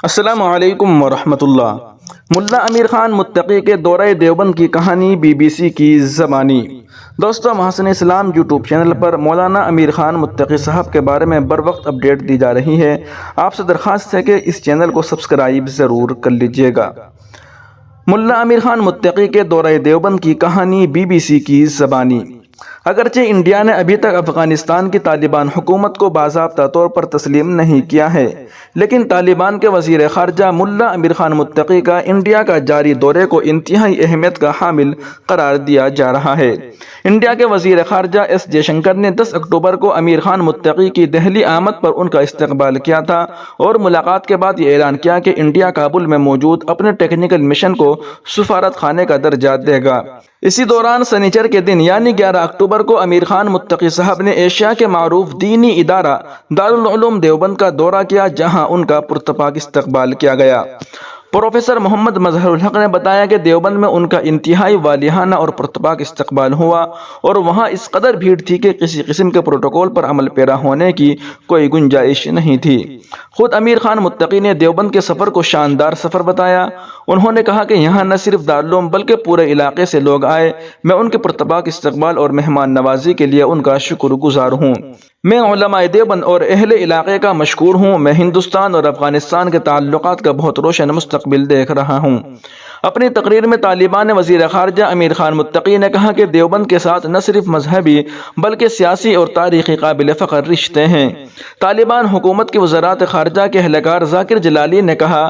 السلام علیکم ورحمۃ اللہ۔ ملا امیر خان متقی کے دورہ دیوبند کی کہانی بی بی سی کی زبانی۔ دوستو، محسن اسلام یوٹیوب چینل پر مولانا امیر خان متقی صاحب کے بارے میں بر وقت اپڈیٹ دی جا رہی ہے۔ آپ سے درخواست ہے کہ اس چینل کو سبسکرائب ضرور کر لیجئے گا۔ ملا امیر خان متقی کے دورہ دیوبند کی کہانی بی بی سی کی زبانی۔ اگرچہ انڈیا نے ابھی تک افغانستان کی طالبان حکومت کو باضابطہ طور پر تسلیم نہیں کیا ہے، لیکن طالبان کے وزیر خارجہ ملا امیر خان متقی کا انڈیا کا جاری دورے کو انتہائی اہمیت کا حامل قرار دیا جا رہا ہے۔ انڈیا کے وزیر خارجہ ایس جے شنکر نے 10 اکتوبر کو امیر خان متقی کی دہلی آمد پر ان کا استقبال کیا تھا اور ملاقات کے بعد یہ اعلان کیا کہ انڈیا کابل میں موجود اپنے ٹیکنیکل مشن کو سفارت خانے کا درجہ دے گا۔ اسی دوران سنیچر کے دن یعنی 11 اکتوبر کو امیر خان متقی صاحب نے ایشیا کے معروف دینی ادارہ دارالعلوم دیوبند کا دورہ کیا، جہاں ان کا پرتپاک استقبال کیا گیا۔ پروفیسر محمد مظہر الحق نے بتایا کہ دیوبند میں ان کا انتہائی والہانہ اور پرتپاک استقبال ہوا اور وہاں اس قدر بھیڑ تھی کہ کسی قسم کے پروٹوکول پر عمل پیرا ہونے کی کوئی گنجائش نہیں تھی۔ خود امیر خان متقی نے دیوبند کے سفر کو شاندار سفر بتایا۔ انہوں نے کہا کہ یہاں نہ صرف دارالعلوم بلکہ پورے علاقے سے لوگ آئے۔ میں ان کے پرتپاک استقبال اور مہمان نوازی کے لیے ان کا شکر گزار ہوں۔ میں علماء دیوبند اور اہل علاقے کا مشکور ہوں۔ میں ہندوستان اور افغانستان کے تعلقات کا بہت روشن مستقبل دیکھ رہا ہوں۔ اپنی تقریر میں طالبان وزیر خارجہ امیر خان متقی نے کہا کہ دیوبند کے ساتھ نہ صرف مذہبی بلکہ سیاسی اور تاریخی قابل فخر رشتے ہیں۔ طالبان حکومت کی وزارت خارجہ کے اہلکار ذاکر جلالی نے کہا،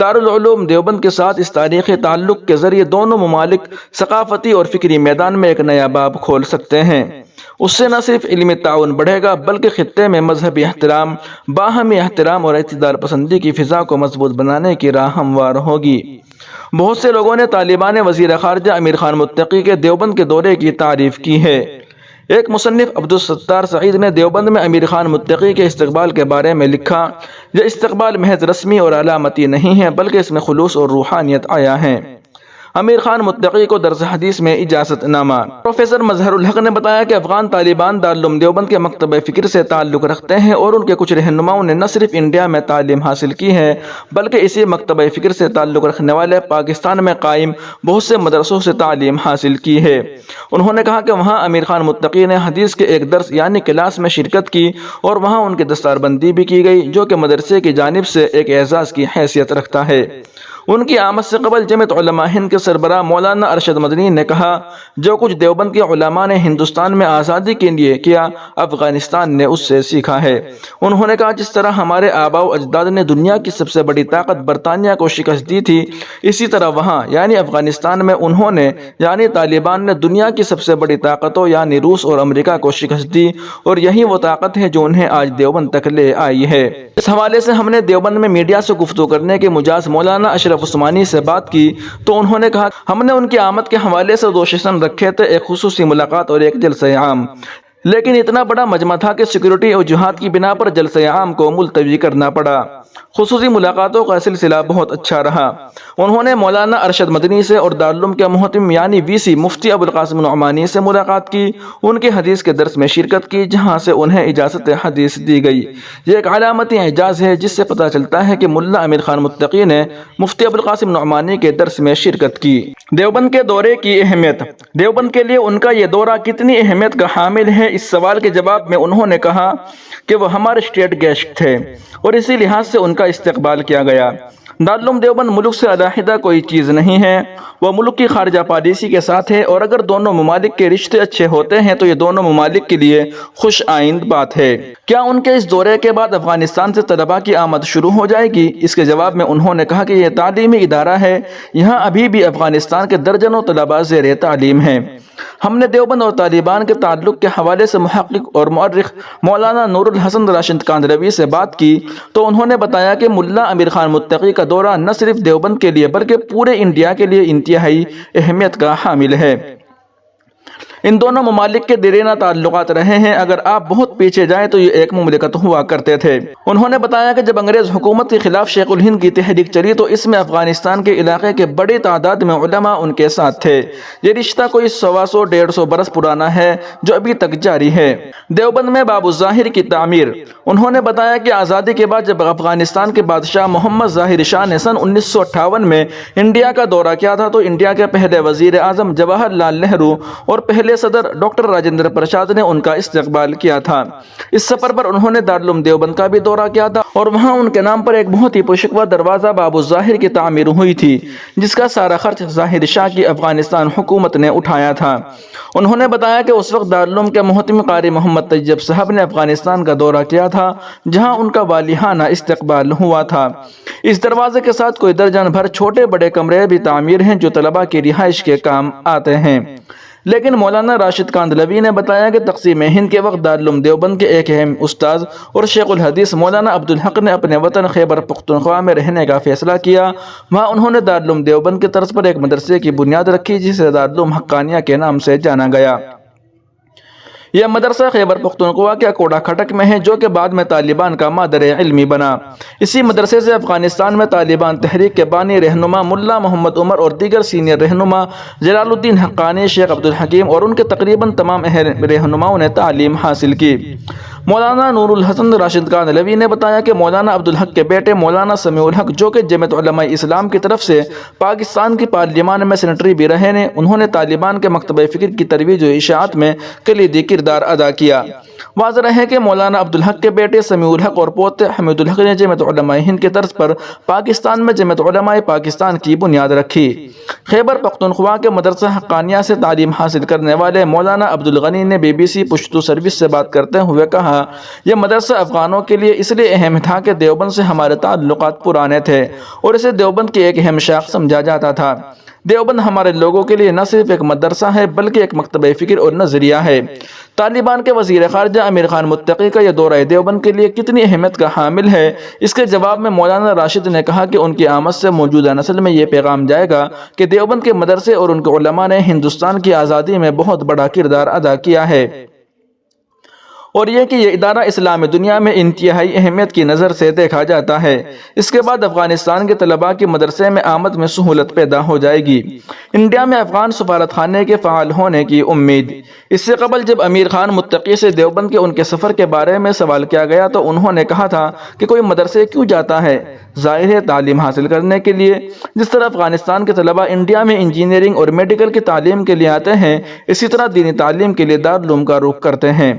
دارالعلوم دیوبند کے ساتھ اس تاریخی تعلق کے ذریعے دونوں ممالک ثقافتی اور فکری میدان میں ایک نیا باب کھول سکتے ہیں۔ اس سے نہ صرف علمی تعاون بڑھے گا بلکہ خطے میں مذہبی احترام، باہمی احترام اور اعتدال پسندی کی فضا کو مضبوط بنانے کی راہ ہموار ہوگی۔ بہت سے لوگوں نے طالبان وزیر خارجہ امیر خان متقی کے دیوبند کے دورے کی تعریف کی ہے۔ ایک مصنف عبدالستار سعید نے دیوبند میں امیر خان متقی کے استقبال کے بارے میں لکھا، یہ استقبال محض رسمی اور علامتی نہیں ہے بلکہ اس میں خلوص اور روحانیت آیا ہے۔ امیر خان متقی کو درس حدیث میں اجازت نامہ۔ پروفیسر مظہر الحق نے بتایا کہ افغان طالبان دارالعلوم دیوبند کے مکتبہ فکر سے تعلق رکھتے ہیں اور ان کے کچھ رہنماؤں نے نہ صرف انڈیا میں تعلیم حاصل کی ہے بلکہ اسی مکتبہ فکر سے تعلق رکھنے والے پاکستان میں قائم بہت سے مدرسوں سے تعلیم حاصل کی ہے۔ انہوں نے کہا کہ وہاں امیر خان متقی نے حدیث کے ایک درس یعنی کلاس میں شرکت کی اور وہاں ان کی دستار بندی بھی کی گئی، جو کہ مدرسے کی جانب سے ایک اعزاز کی حیثیت رکھتا ہے۔ ان کی آمد سے قبل جمعیت علماء ہند کے سربراہ مولانا ارشد مدنی نے کہا، جو کچھ دیوبند کے علماء نے ہندوستان میں آزادی کے لیے کیا، افغانستان نے اس سے سیکھا ہے۔ انہوں نے کہا، جس طرح ہمارے آباء و اجداد نے دنیا کی سب سے بڑی طاقت برطانیہ کو شکست دی تھی، اسی طرح وہاں یعنی افغانستان میں انہوں نے یعنی طالبان نے دنیا کی سب سے بڑی طاقتوں یعنی روس اور امریکہ کو شکست دی اور یہی وہ طاقت ہے جو انہیں آج دیوبند تک لے آئی ہے۔ اس حوالے سے ہم نے دیوبند میں میڈیا سے گفتگو کرنے کے مجاز مولانا اشرف عثمانی سے بات کی تو انہوں نے کہا، ہم نے ان کی آمد کے حوالے سے 2 سیشن رکھے تھے، ایک خصوصی ملاقات اور ایک جلسہ عام، لیکن اتنا بڑا مجمع تھا کہ سیکورٹی وجوہات کی بنا پر جلسہ عام کو ملتوی کرنا پڑا۔ خصوصی ملاقاتوں کا سلسلہ بہت اچھا رہا۔ انہوں نے مولانا ارشد مدنی سے اور دارالعلوم کے محتم یعنی وی سی مفتی ابوالقاسم نعمانی سے ملاقات کی، ان کے حدیث کے درس میں شرکت کی جہاں سے انہیں اجازت حدیث دی گئی۔ یہ ایک علامتی اعزاز ہے جس سے پتہ چلتا ہے کہ ملا امیر خان متقی نے مفتی ابوالقاسم نعمانی کے درس میں شرکت کی۔ دیوبند کے دورے کی اہمیت۔ دیوبند کے لیے ان کا یہ دورہ کتنی اہمیت کا حامل ہے، اس سوال کے جواب میں انہوں نے کہا کہ وہ ہمارے اسٹیٹ گیسٹ تھے اور اسی لحاظ سے ان کا استقبال کیا گیا۔ دارالعلوم دیوبند ملک سے علیحدہ کوئی چیز نہیں ہے، وہ ملک کی خارجہ پالیسی کے ساتھ ہے اور اگر دونوں ممالک کے رشتے اچھے ہوتے ہیں تو یہ دونوں ممالک کے لیے خوش آئند بات ہے۔ کیا ان کے اس دورے کے بعد افغانستان سے طلباء کی آمد شروع ہو جائے گی؟ اس کے جواب میں انہوں نے کہا کہ یہ تعلیمی ادارہ ہے، یہاں ابھی بھی افغانستان کے درجنوں طلباء زیر تعلیم ہیں۔ ہم نے دیوبند اور طالبان کے تعلق کے حوالے سے محقق اور مورخ مولانا نور الحسن راشد کاندھلوی سے بات کی تو انہوں نے بتایا کہ ملا امیر خان متقی کا دورہ نہ صرف دیوبند کے لیے بلکہ پورے انڈیا کے لیے انتہائی اہمیت کا حامل ہے۔ ان دونوں ممالک کے دیرینہ تعلقات رہے ہیں۔ اگر آپ بہت پیچھے جائیں تو یہ ایک مملکت ہوا کرتے تھے۔ انہوں نے بتایا کہ جب انگریز حکومت کے خلاف شیخ الہند کی تحریک چلی تو اس میں افغانستان کے علاقے کے بڑی تعداد میں علماء ان کے ساتھ تھے۔ یہ رشتہ کوئی 125 برس پرانا ہے جو ابھی تک جاری ہے۔ دیوبند میں باب الظاہر کی تعمیر۔ انہوں نے بتایا کہ آزادی کے بعد جب افغانستان کے بادشاہ محمد ظاہر شاہ نے سن 1958 میں انڈیا کا دورہ کیا تھا تو انڈیا کے پہلے وزیر اعظم جواہر لال نہرو اور پہلے صدر ڈاکٹر راجندر پرساد نے ان کا استقبال کیا تھا۔ اس سفر پر انہوں نے دارالعلوم دیوبند کا بھی دورہ کیا تھا اور وہاں ان کے نام پر ایک بہت ہی پرشکوہ دروازہ باب الظاہر کی تعمیر ہوئی تھی جس کا سارا خرچ ظاہر شاہ کی افغانستان حکومت نے اٹھایا تھا۔ انہوں نے بتایا کہ اس وقت دارالعلوم کے محتم قاری محمد طیب صاحب نے افغانستان کا دورہ کیا تھا جہاں ان کا والیانہ استقبال ہوا تھا۔ اس دروازے کے ساتھ کوئی درجن بھر چھوٹے بڑے کمرے بھی تعمیر ہیں جو طلباء کی رہائش کے کام آتے ہیں۔ لیکن مولانا راشد کاندھلوی نے بتایا کہ تقسیم ہند کے وقت دارالعلوم دیوبند کے ایک اہم استاذ اور شیخ الحدیث مولانا عبدالحق نے اپنے وطن خیبر پختونخوا میں رہنے کا فیصلہ کیا۔ وہاں انہوں نے دارالعلوم دیوبند کی طرز پر ایک مدرسے کی بنیاد رکھی جسے دارالعلوم حقانیہ کے نام سے جانا گیا۔ یہ مدرسہ خیبر پختونخوا کے کوڑا کھٹک میں ہے جو کہ بعد میں طالبان کا مادر علمی بنا۔ اسی مدرسے سے افغانستان میں طالبان تحریک کے بانی رہنما ملا محمد عمر اور دیگر سینئر رہنما جلال الدین حقانی، شیخ عبدالحکیم اور ان کے تقریباً تمام اہم رہنماؤں نے تعلیم حاصل کی۔ مولانا نور الحسن راشد کاندھلوی نے بتایا کہ مولانا عبدالحق کے بیٹے مولانا سمیع الحق جو کہ جمعیت علماء اسلام کی طرف سے پاکستان کی پارلیمان میں سینیٹری بھی رہے نے، انہوں نے طالبان کے مکتبہ فکر کی ترویج و اشاعت میں کلیدی کردار ادا کیا۔ واضح ہے کہ مولانا عبدالحق کے بیٹے سمیع الحق اور پوتے حمید الحق نے جمعیت علماء ہند کی طرز پر پاکستان میں جمعیت علماء پاکستان کی بنیاد رکھی۔ خیبر پختونخوا کے مدرسہ حقانیہ سے تعلیم حاصل کرنے والے مولانا عبدالغنی نے BBC پشتو سروس سے بات کرتے ہوئے کہا، یہ مدرسہ افغانوں کے لیے اس لیے اہم تھا کہ دیوبند سے ہمارے تعلقات پرانے تھے اور اسے دیوبند کی ایک اہم شاخ سمجھا جاتا تھا۔ دیوبند ہمارے لوگوں کے لیے نہ صرف ایک مدرسہ ہے بلکہ ایک مکتبہ فکر اور نظریہ ہے۔ طالبان کے وزیر خارجہ امیر خان متقی کا یہ دورہ دیوبند کے لیے کتنی اہمیت کا حامل ہے، اس کے جواب میں مولانا راشد نے کہا کہ ان کی آمد سے موجودہ نسل میں یہ پیغام جائے گا کہ دیوبند کے مدرسے اور ان کے علماء نے ہندوستان کی آزادی میں بہت بڑا کردار ادا کیا ہے، اور یہ کہ یہ ادارہ اسلامی دنیا میں انتہائی اہمیت کی نظر سے دیکھا جاتا ہے۔ اس کے بعد افغانستان کے طلباء کی مدرسے میں آمد میں سہولت پیدا ہو جائے گی۔ انڈیا میں افغان سفارت خانے کے فعال ہونے کی امید۔ اس سے قبل جب امیر خان متقی سے دیوبند کے ان کے سفر کے بارے میں سوال کیا گیا تو انہوں نے کہا تھا کہ کوئی مدرسے کیوں جاتا ہے؟ ظاہر ہے تعلیم حاصل کرنے کے لیے۔ جس طرح افغانستان کے طلباء انڈیا میں انجینئرنگ اور میڈیکل کی تعلیم کے لیے آتے ہیں، اسی طرح دینی تعلیم کے لیے دارالعلوم کا رخ کرتے ہیں۔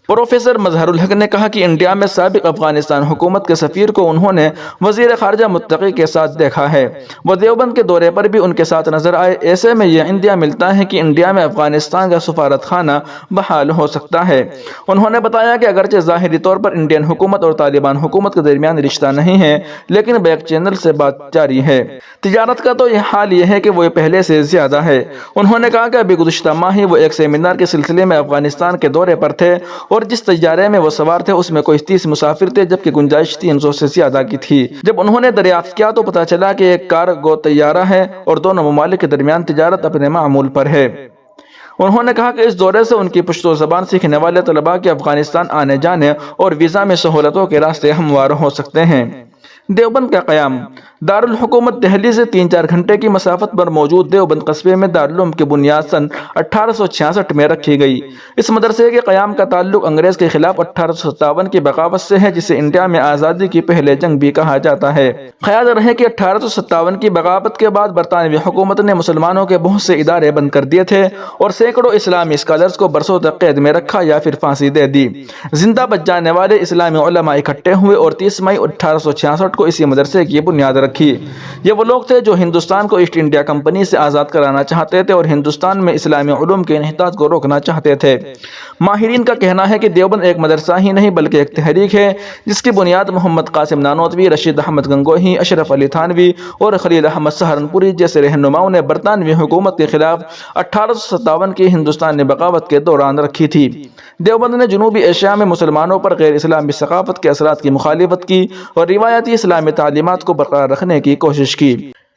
پروفیسر مظہر الحق نے کہا کہ انڈیا میں سابق افغانستان حکومت کے سفیر کو انہوں نے وزیر خارجہ متقی کے ساتھ دیکھا ہے۔ وہ دیوبند کے دورے پر بھی ان کے ساتھ نظر آئے۔ ایسے میں یہ اندیا ملتا ہے کہ انڈیا میں افغانستان کا سفارت خانہ بحال ہو سکتا ہے۔ انہوں نے بتایا کہ اگرچہ ظاہری طور پر انڈین حکومت اور طالبان حکومت کے درمیان رشتہ نہیں ہے، لیکن بیک چینل سے بات جاری ہے۔ تجارت کا تو یہ حال یہ ہے کہ وہ پہلے سے زیادہ ہے۔ انہوں نے کہا کہ ابھی گزشتہ ماہ ہی وہ ایک سیمینار کے سلسلے میں افغانستان کے دورے پر تھے اور جس طیارے میں وہ سوار تھے اس میں کوئی 30 مسافر تھے جبکہ گنجائش 300 سے زیادہ کی تھی۔ جب انہوں نے دریافت کیا تو پتہ چلا کہ ایک کارگو طیارہ ہے اور دونوں ممالک کے درمیان تجارت اپنے معمول پر ہے۔ انہوں نے کہا کہ اس دورے سے ان کی پشتو زبان سیکھنے والے طلباء کے افغانستان آنے جانے اور ویزا میں سہولتوں کے راستے ہموار ہو سکتے ہیں۔ دیوبند کا قیام۔ دارالحکومت دہلی سے 3-4 گھنٹے کی مسافت پر موجود دیوبند قصبے میں دارالعلوم کی بنیاد سن 1866 میں رکھی گئی۔ اس مدرسے کے قیام کا تعلق انگریز کے خلاف 1857 کی بغاوت سے ہے جسے انڈیا میں آزادی کی پہلے جنگ بھی کہا جاتا ہے۔ خیال رہے کہ 1857 کی بغاوت کے بعد برطانوی حکومت نے مسلمانوں کے بہت سے ادارے بند کر دیے تھے اور سینکڑوں اسلامی اسکالرز کو برسوں تک قید میں رکھا یا پھر پھانسی دے دی۔ زندہ بچ جانے والے اسلامی علماء اکٹھے ہوئے اور 30 مئی 1866 کو اسی مدرسے کی بنیاد رکھی۔ یہ وہ لوگ تھے جو ہندوستان کو ایسٹ انڈیا کمپنی سے آزاد کرانا چاہتے تھے اور ہندوستان میں اسلامی علوم کے انحطاط کو روکنا چاہتے تھے۔ ماہرین کا کہنا ہے کہ دیوبند ایک مدرسہ ہی نہیں بلکہ ایک تحریک ہے جس کی بنیاد محمد قاسم نانوتوی، رشید احمد گنگوہی، اشرف علی تھانوی اور خلیل احمد سہارنپوری جیسے رہنماؤں نے برطانوی حکومت کے خلاف 1857 کی ہندوستانی بغاوت کے دوران رکھی تھی۔ دیوبند نے جنوبی ایشیا میں مسلمانوں پر غیر اسلامی ثقافت کے اثرات کی مخالفت کی اور روایتی اسلامی تعلیمات کو برقرار رکھنے کی کوشش کی۔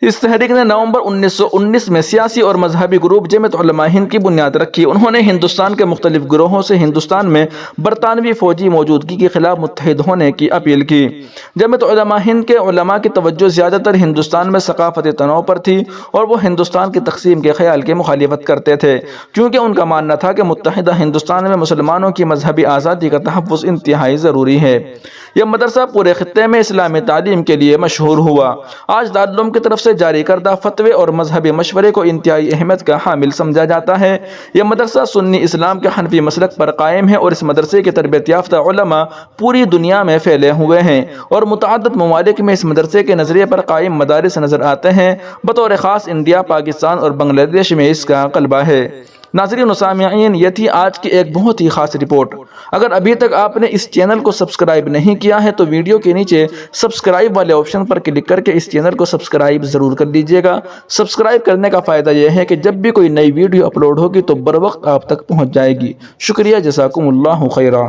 اس تحریک نے نومبر 1919 میں سیاسی اور مذہبی گروپ جمعیت علماء ہند کی بنیاد رکھی۔ انہوں نے ہندوستان کے مختلف گروہوں سے ہندوستان میں برطانوی فوجی موجودگی کے خلاف متحد ہونے کی اپیل کی۔ جمعیت علماء ہند کے علماء کی توجہ زیادہ تر ہندوستان میں ثقافتی تنوع پر تھی اور وہ ہندوستان کی تقسیم کے خیال کی مخالفت کرتے تھے، کیونکہ ان کا ماننا تھا کہ متحدہ ہندوستان میں مسلمانوں کی مذہبی آزادی کا تحفظ انتہائی ضروری ہے۔ یہ مدرسہ پورے خطے میں اسلامی تعلیم کے لیے مشہور ہوا۔ آج دارالعلوم کی طرف سے جاری کردہ فتوے اور مذہبی مشورے کو انتہائی اہمیت کا حامل سمجھا جاتا ہے۔ یہ مدرسہ سنی اسلام کے حنفی مسلک پر قائم ہے اور اس مدرسے کے تربیت یافتہ علماء پوری دنیا میں پھیلے ہوئے ہیں اور متعدد ممالک میں اس مدرسے کے نظریے پر قائم مدارس نظر آتے ہیں۔ بطور خاص انڈیا، پاکستان اور بنگلہ دیش میں اس کا غلبہ ہے۔ ناظرین و سامعین، یہ تھی آج کی ایک بہت ہی خاص رپورٹ۔ اگر ابھی تک آپ نے اس چینل کو سبسکرائب نہیں کیا ہے تو ویڈیو کے نیچے سبسکرائب والے آپشن پر کلک کر کے اس چینل کو سبسکرائب ضرور کر لیجئے گا۔ سبسکرائب کرنے کا فائدہ یہ ہے کہ جب بھی کوئی نئی ویڈیو اپلوڈ ہوگی تو بر وقت آپ تک پہنچ جائے گی۔ شکریہ، جزاکم اللہ خیرا۔